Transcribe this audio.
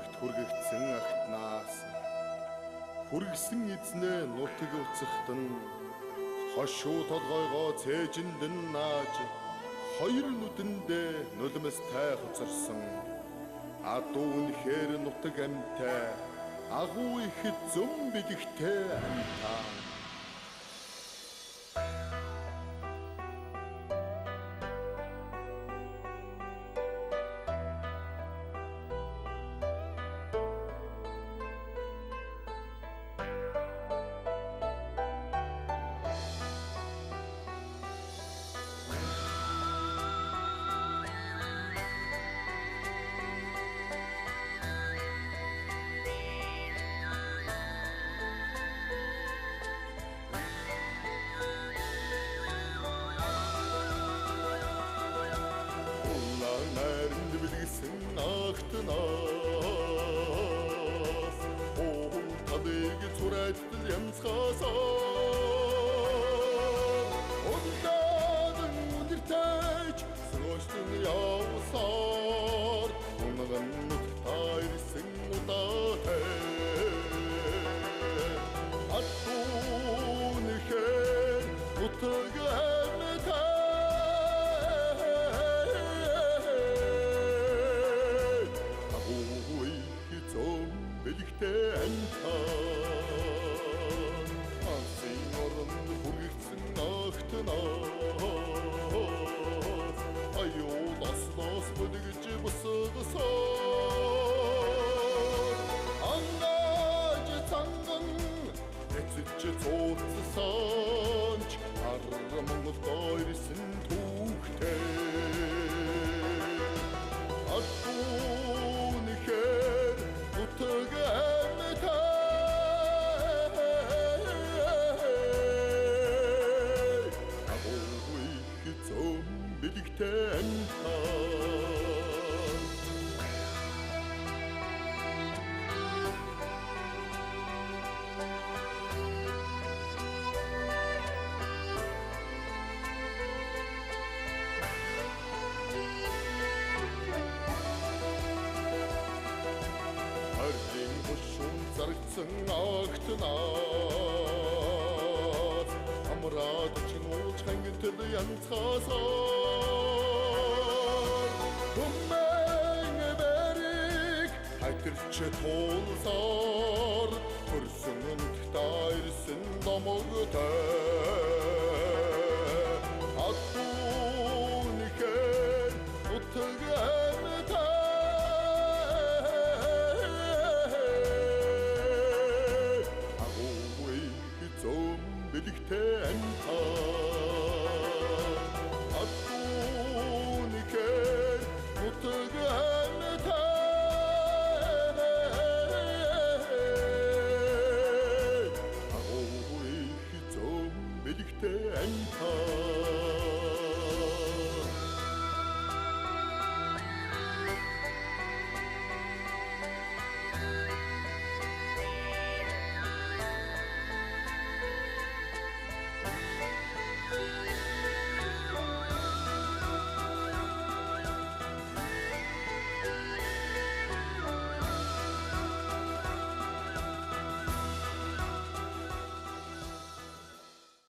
хоногт хүргэгдсэн агтнаас хүргэсэн эзнээ нутаг уцахтан хошуу толгойгоо цээжиндэн нааж хоёр нүдэндээ нулимс тай хуцарсан адуу үнэхээр нутаг амьтай агуу их зөм бэлэгтэй амтаа билгсэн агтнаас оон тадыг зурайтал янцхасаар ондадан үдиртэж сөөстөн явсаар унган нутгата ирсэн удаатай атуунэхэр нутаг Ансын оронд хүргэгдсэн агтнаас аюуласнаас бүдгэж босгосоор ангаж цанган эцэж цууцсанч армангол ирсэн түүхтэй атуунэхэр нутаг зарагдсан агтнаас амраад чинууч хангалтад янцхасаар хүмэн бэрик хатирч туулсаар хөрсөн нутгата ирсэн домогтой атуунэхэр нутаг атуунэхэр нутаг агуу их зөм бэлэгтэй амтаа